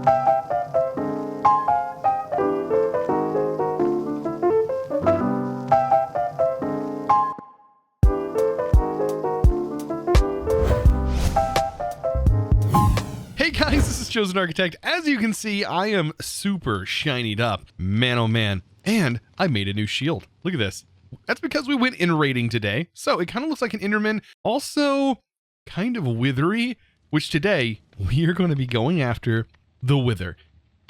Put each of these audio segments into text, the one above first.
Hey guys, this is ChosenArchitect. As you can see, I am super shinied up. Man, oh man. And I made a new shield. Look at this. That's because we went in raiding today. So it kind of looks like an Enderman. Also kind of withery, which today we are going to be going after the Wither.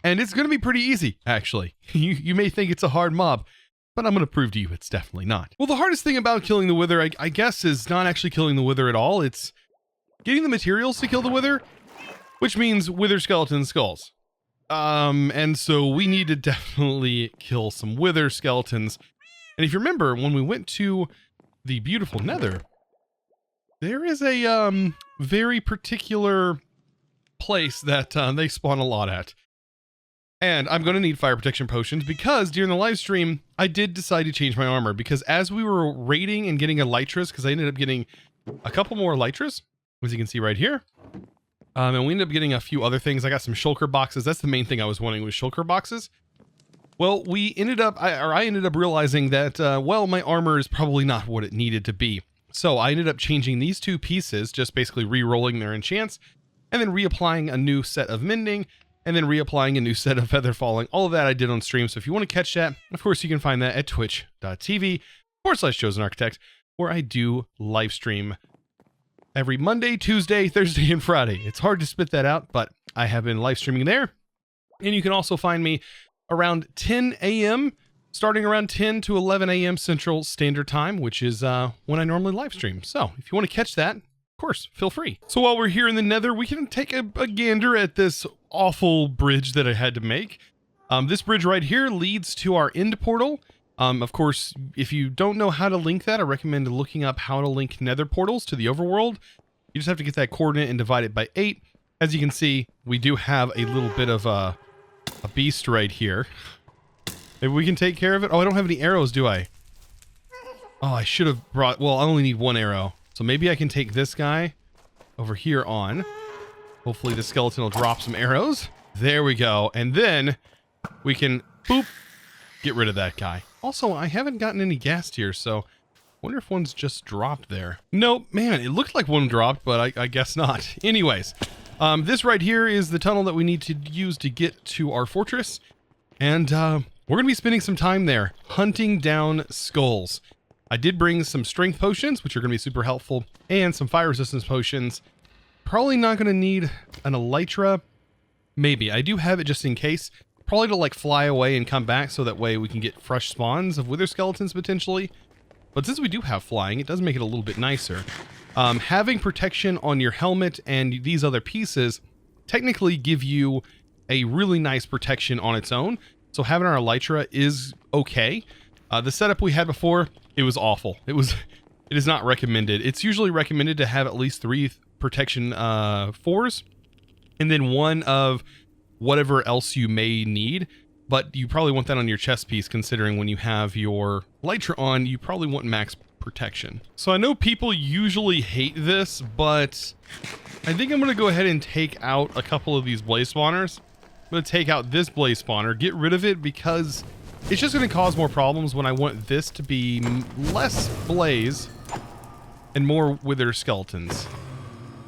And it's going to be pretty easy, actually. You may think it's a hard mob, but I'm going to prove to you it's definitely not. Well, the hardest thing about killing the Wither, I guess, is not actually killing the Wither at all. It's getting the materials to kill the Wither, which means Wither skeleton skulls. And so we need to definitely kill some Wither skeletons. And if you remember, when we went to the beautiful Nether, there is a very particular place that they spawn a lot at. And I'm going to need fire protection potions because during the live stream, I did decide to change my armor because as we were raiding and getting elytras, because I ended up getting a couple more elytras, as you can see right here. And we ended up getting a few other things. I got some shulker boxes. That's the main thing I was wanting was shulker boxes. Well, I ended up realizing that, well, my armor is probably not what it needed to be. So I ended up changing these two pieces, just basically re-rolling their enchants, and then reapplying a new set of mending, and then reapplying a new set of feather falling. All of that I did on stream. So if you want to catch that, of course, you can find that at twitch.tv/ChosenArchitect, where I do live stream every Monday, Tuesday, Thursday, and Friday. It's hard to spit that out, but I have been live streaming there. And you can also find me around 10 a.m., starting around 10 to 11 a.m. Central Standard Time, which is when I normally live stream. So if you want to catch that, of course, feel free. So while we're here in the Nether, we can take a gander at this awful bridge that I had to make. This bridge right here leads to our end portal. Of course, if you don't know how to link that, I recommend looking up how to link nether portals to the overworld. You just have to get that coordinate and divide it by 8. As you can see, we do have a little bit of a beast right here. Maybe we can take care of it. Oh, I don't have any arrows, do I? Oh, I should have brought... Well, I only need one arrow. So maybe I can take this guy over here on. Hopefully the skeleton will drop some arrows. There we go. And then we can, boop, get rid of that guy. Also, I haven't gotten any gas tiers, so I wonder if one's just dropped there. Nope, man, it looked like one dropped, but I guess not. Anyways, this right here is the tunnel that we need to use to get to our fortress. And we're going to be spending some time there hunting down skulls. I did bring some strength potions, which are going to be super helpful, and some fire resistance potions. Probably not going to need an elytra. Maybe. I do have it just in case. Probably to like fly away and come back so that way we can get fresh spawns of wither skeletons potentially. But since we do have flying, it does make it a little bit nicer. Having protection on your helmet and these other pieces technically give you a really nice protection on its own. So having our elytra is okay. The setup we had before, it was awful. It is not recommended. It's usually recommended to have at least 3 protection 4s and then 1 of whatever else you may need, but you probably want that on your chest piece considering when you have your elytra on, you probably want max protection. So I know people usually hate this, but I think I'm going to go ahead and take out a couple of these blaze spawners. I'm going to take out this blaze spawner, get rid of it because it's just going to cause more problems when I want this to be less blaze and more wither skeletons.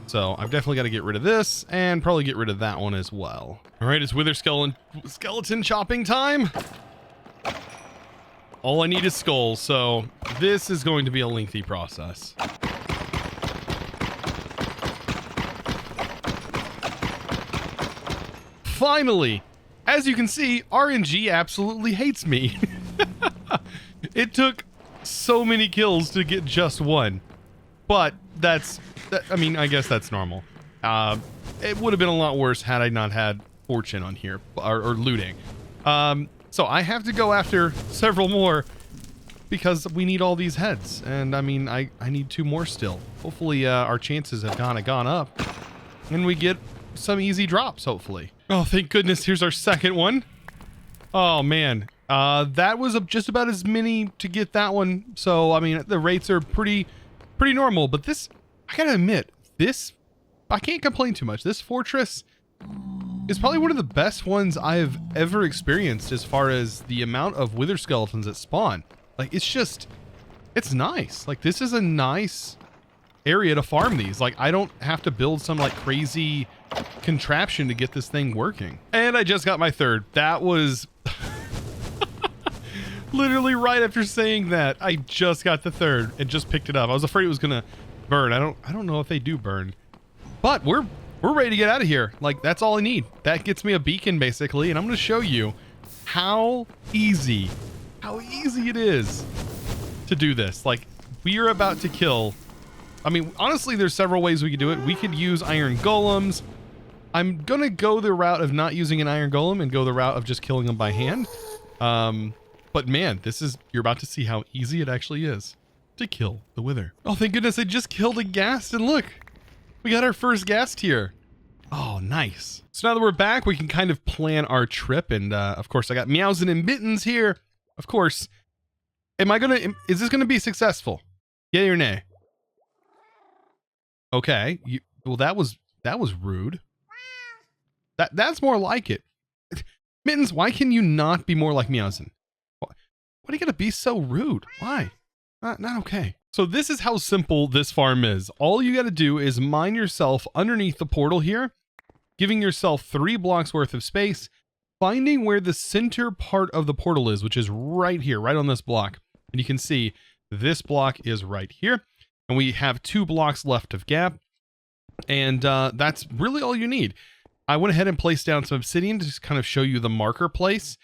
So I've definitely got to get rid of this and probably get rid of that one as well. All right, it's wither skeleton chopping time. All I need is skulls, so this is going to be a lengthy process. Finally, as you can see, RNG absolutely hates me. It took so many kills to get just one, but I mean, I guess that's normal. It would have been a lot worse had I not had fortune on here or looting. So I have to go after several more because we need all these heads. And I mean, I need 2 more still. Hopefully our chances have gone up and we get some easy drops, hopefully. Oh, thank goodness. Here's our second one. Oh man. That was just about as many to get that one. So, I mean, the rates are pretty normal, but this, I gotta admit, this, I can't complain too much. This fortress, is probably one of the best ones I've ever experienced as far as the amount of wither skeletons that spawn. Like, it's nice. Like, this is a nice area to farm these. Like, I don't have to build some like crazy contraption to get this thing working. And I just got my third. That was literally right after saying that, I just got the third and just picked it up. I was afraid it was gonna burn. I don't know if they do burn, but we're ready to get out of here. Like, that's all I need. That gets me a beacon basically, and I'm gonna show you how easy it is to do this. Like, we are about to kill, I mean, honestly, there's several ways we could do it. We could use iron golems. I'm gonna go the route of not using an iron golem and go the route of just killing them by hand. But man, you're about to see how easy it actually is to kill the wither. Oh, thank goodness, I just killed a ghast, and look, we got our first ghast here. Oh, nice. So now that we're back, we can kind of plan our trip, and of course, I got Meowsing and Mittens here. Of course, is this gonna be successful? Yay or nay? Okay, well, that was rude. That's more like it. Mittens, why can you not be more like Meowsing? Why do you gotta be so rude? Why? Not okay. So this is how simple this farm is. All you gotta do is mine yourself underneath the portal here, giving yourself 3 blocks worth of space, finding where the center part of the portal is, which is right here, right on this block. And you can see this block is right here. And we have 2 blocks left of gap. And that's really all you need. I went ahead and placed down some obsidian to just kind of show you the marker place.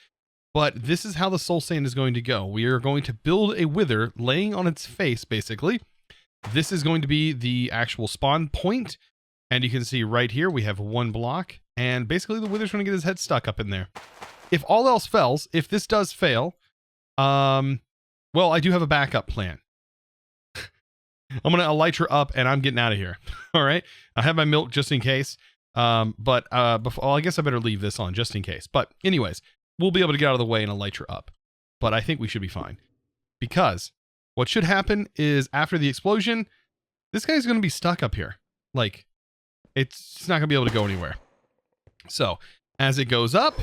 But this is how the soul sand is going to go. We are going to build a wither laying on its face, basically. This is going to be the actual spawn point. And you can see right here, we have 1 block. And basically the wither's going to get his head stuck up in there. If all else fails, if this does fail, well, I do have a backup plan. I'm going to elytra up and I'm getting out of here. All right. I have my milk just in case. Before, I guess I better leave this on just in case. But anyways, we'll be able to get out of the way and elytra up. But I think we should be fine. Because what should happen is after the explosion, this guy's going to be stuck up here. Like, it's not going to be able to go anywhere. So, as it goes up,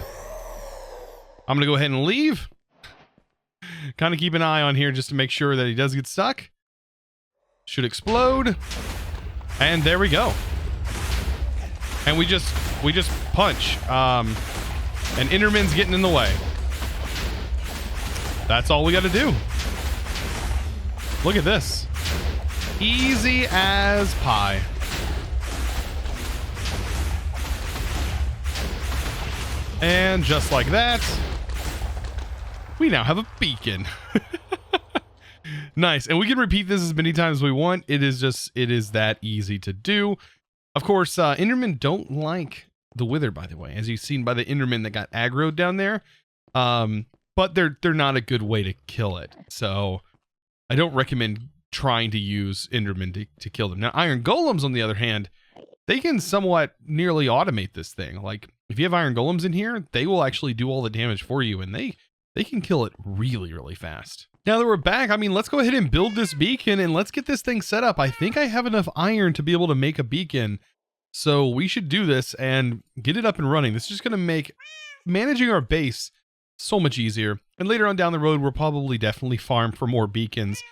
I'm going to go ahead and leave. Kind of keep an eye on here just to make sure that he does get stuck. Should explode. And there we go. And we just punch. And Enderman's getting in the way. That's all we got to do. Look at this. Easy as pie. And just like that, we now have a beacon. Nice. And we can repeat this as many times as we want. It is that easy to do. Of course, Endermen don't like the wither, by the way, as you've seen by the Enderman that got aggroed down there. But they're not a good way to kill it. So I don't recommend trying to use Enderman to kill them. Now, Iron Golems, on the other hand, they can somewhat nearly automate this thing. Like, if you have Iron Golems in here, they will actually do all the damage for you, and they can kill it really, really fast. Now that we're back, I mean, let's go ahead and build this beacon, and let's get this thing set up. I think I have enough iron to be able to make a beacon, so we should do this and get it up and running. This is just going to make managing our base so much easier. And later on down the road, we'll probably definitely farm for more beacons,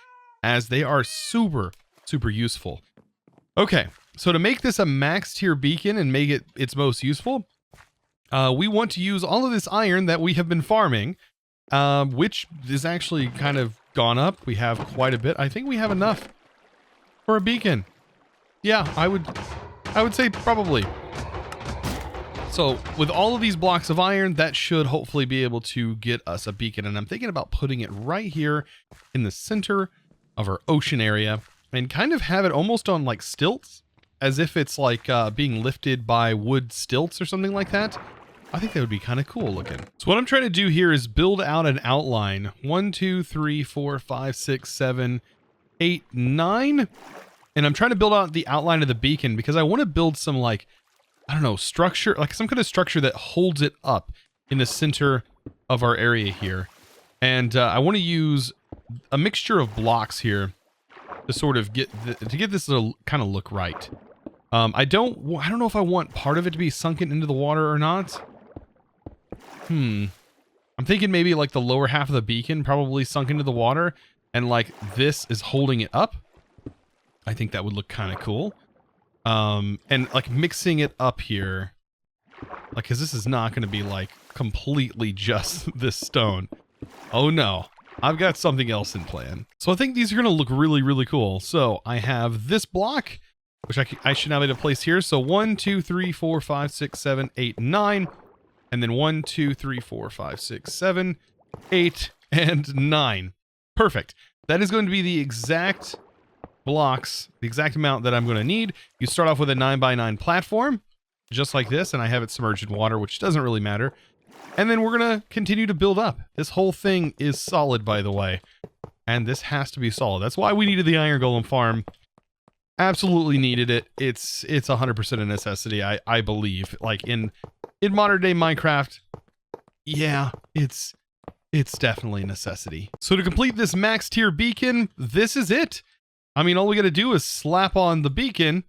as they are super, super useful. Okay, so to make this a max tier beacon and make it its most useful, we want to use all of this iron that we have been farming, which is actually kind of gone up. We have quite a bit. I think we have enough for a beacon. Yeah, I would say probably. So with all of these blocks of iron, that should hopefully be able to get us a beacon. And I'm thinking about putting it right here in the center of our ocean area and kind of have it almost on like stilts, as if it's like being lifted by wood stilts or something like that. I think that would be kind of cool looking. So what I'm trying to do here is build out an outline. 1, 2, 3, 4, 5, 6, 7, 8, 9. And I'm trying to build out the outline of the beacon because I want to build some, like, I don't know, structure, like some kind of structure that holds it up in the center of our area here. And I want to use a mixture of blocks here to sort of get this to kind of look right. I don't know if I want part of it to be sunken into the water or not. I'm thinking maybe like the lower half of the beacon probably sunk into the water, and like this is holding it up. I think that would look kind of cool. And like mixing it up here, like, cause this is not going to be like completely just this stone. Oh no, I've got something else in plan. So I think these are going to look really, really cool. So I have this block, which I should now be able to place here. So 1, 2, 3, 4, 5, 6, 7, 8, 9. And then 1, 2, 3, 4, 5, 6, 7, 8, and 9. Perfect. That is going to be the exact blocks, the exact amount that I'm going to need. You start off with a 9x9 platform, just like this, and I have it submerged in water, which doesn't really matter. And then we're going to continue to build up. This whole thing is solid, by the way. And this has to be solid. That's why we needed the iron golem farm. Absolutely needed it. It's 100% a necessity, I believe. Like in modern day Minecraft, yeah, it's definitely a necessity. So to complete this max tier beacon, this is it. I mean, all we got to do is slap on the beacon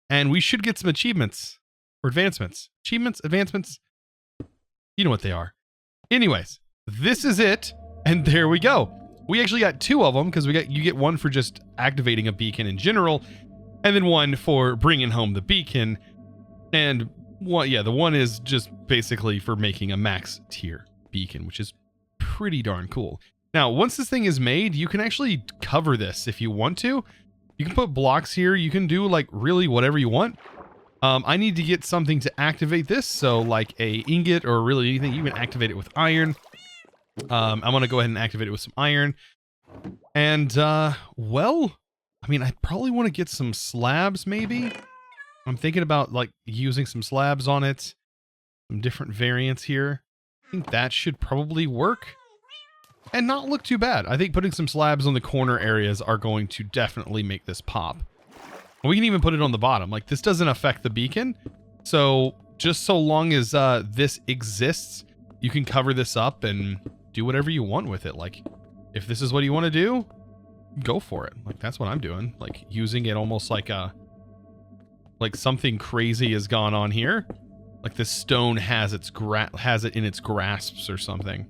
and we should get some achievements or advancements. Achievements, advancements, you know what they are. Anyways, this is it. And there we go. We actually got 2 of them because you get one for just activating a beacon in general, and then one for bringing home the beacon. And the one is just basically for making a max tier beacon, which is pretty darn cool. Now, once this thing is made, you can actually cover this if you want to. You can put blocks here. You can do like really whatever you want. I need to get something to activate this. So like a ingot or really anything, you can activate it with iron. I'm going to go ahead and activate it with some iron. And, well, I mean, I probably want to get some slabs maybe. I'm thinking about like using some slabs on it. Some different variants here. I think that should probably work and not look too bad. I think putting some slabs on the corner areas are going to definitely make this pop. We can even put it on the bottom. Like, this doesn't affect the beacon. So just so long as this exists, you can cover this up and do whatever you want with it. Like, if this is what you want to do, go for it. Like, that's what I'm doing. Like, using it almost like like something crazy has gone on here. Like this stone has it in its grasps or something.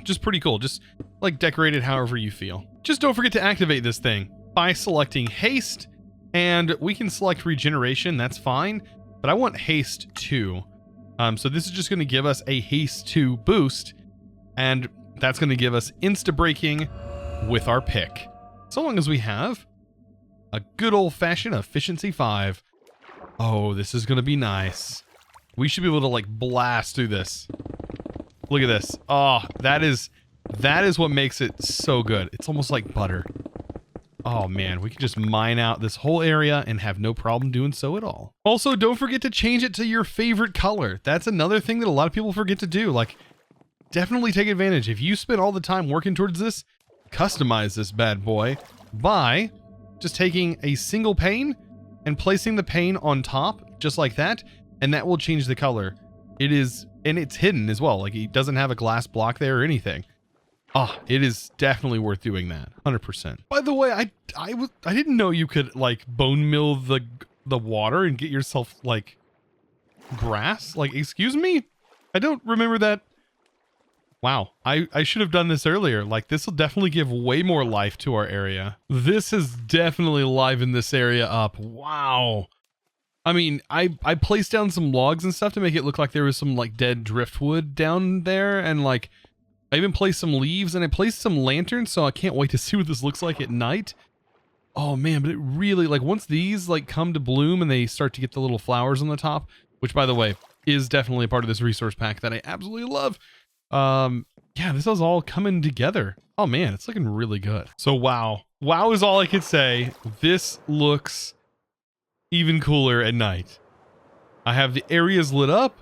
Just pretty cool. Just like decorate it however you feel. Just don't forget to activate this thing by selecting haste, and we can select regeneration. That's fine, but I want haste 2. So this is just going to give us a haste 2 boost, and that's going to give us insta breaking with our pick. So long as we have a good old-fashioned efficiency 5. Oh, this is going to be nice. We should be able to like blast through this. Look at this. Oh, that is what makes it so good. It's almost like butter. Oh man, we can just mine out this whole area and have no problem doing so at all. Also, don't forget to change it to your favorite color. That's another thing that a lot of people forget to do. Like, definitely take advantage. If you spend all the time working towards this, customize this bad boy by just taking a single pane and placing the pane on top, just like that, and that will change the color. It is, and it's hidden as well. Like, it doesn't have a glass block there or anything. Ah, it is definitely worth doing that. 100%. By the way, I didn't know you could like bone mill the water and get yourself like grass. Like, excuse me? I don't remember that. Wow, I should have done this earlier. Like, this will definitely give way more life to our area. This has definitely livened this area up. Wow. I mean, I placed down some logs and stuff to make it look like there was some like dead driftwood down there, and like I even placed some leaves, and I placed some lanterns, so I can't wait to see what this looks like at night. Oh man, but it really, like, once these like come to bloom and they start to get the little flowers on the top, which by the way is definitely a part of this resource pack that I absolutely love. Yeah, this is all coming together. Oh man, it's looking really good. So wow is all I could say. This looks even cooler at night. I have the areas lit up,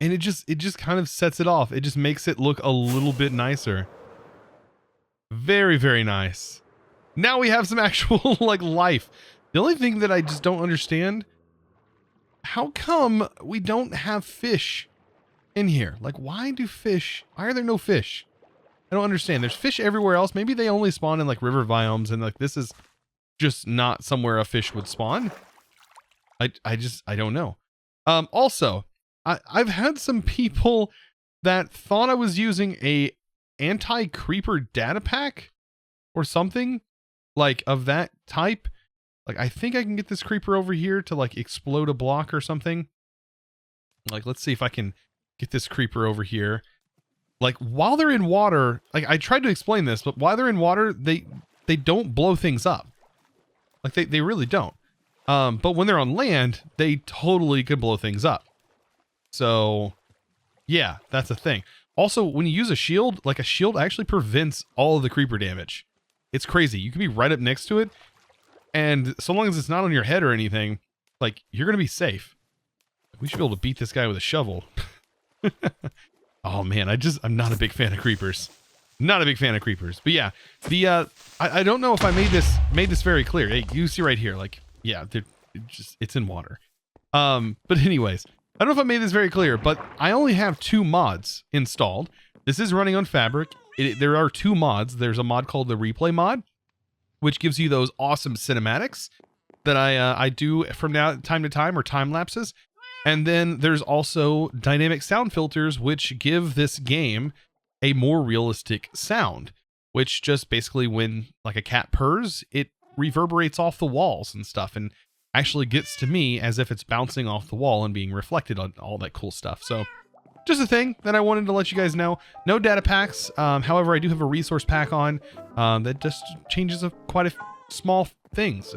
and it just kind of sets it off. It just makes it look a little bit nicer. Very, very nice. Now we have some actual like life. The only thing that I just don't understand, how come we don't have fish in here? Like, why are there no fish? I don't understand. There's fish everywhere else. Maybe they only spawn in like river biomes, and like this is just not somewhere a fish would spawn. I don't know. Also, I've had some people that thought I was using a anti-creeper data pack or something like of that type. Like, I think I can get this creeper over here to like explode a block or something. Like, let's see if I can get this creeper over here. Like, while they're in water, like I tried to explain this, but while they're in water, they don't blow things up. Like they really don't. But when they're on land, they totally could blow things up. So yeah, that's a thing. Also, when you use a shield, like a shield actually prevents all of the creeper damage. It's crazy. You can be right up next to it, and so long as it's not on your head or anything, like, you're gonna be safe. We should be able to beat this guy with a shovel. Oh man, I'm not a big fan of creepers. Not a big fan of creepers. But yeah, I don't know if I made this very clear. Hey, you see right here, like, yeah, it's in water. But anyways, I don't know if I made this very clear, but I only have 2 mods installed. This is running on Fabric. There are 2 mods. There's a mod called the Replay mod, which gives you those awesome cinematics that I do from time to time, or time lapses. And then there's also dynamic sound filters, which give this game a more realistic sound, which just basically, when like a cat purrs, it reverberates off the walls and stuff, and actually gets to me as if it's bouncing off the wall and being reflected on all that cool stuff. So just a thing that I wanted to let you guys know. No data packs. However, I do have a resource pack on that just changes quite a small things.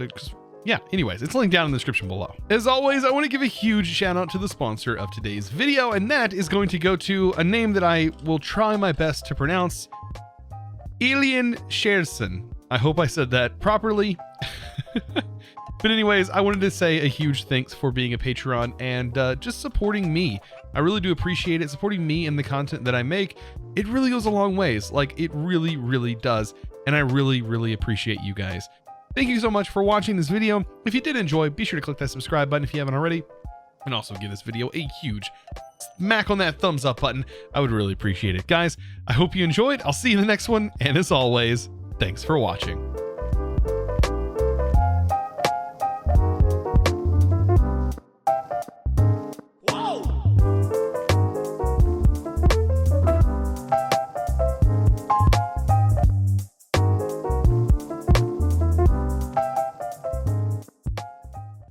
Yeah, anyways, it's linked down in the description below. As always, I want to give a huge shout out to the sponsor of today's video, and that is going to go to a name that I will try my best to pronounce, Elian Scherson. I hope I said that properly. But anyways, I wanted to say a huge thanks for being a Patreon and just supporting me. I really do appreciate it. Supporting me and the content that I make, it really goes a long ways. Like, it really, really does. And I really, really appreciate you guys. Thank you so much for watching this video. If you did enjoy, be sure to click that subscribe button if you haven't already. And also give this video a huge smack on that thumbs up button. I would really appreciate it. Guys, I hope you enjoyed. I'll see you in the next one. And as always, thanks for watching.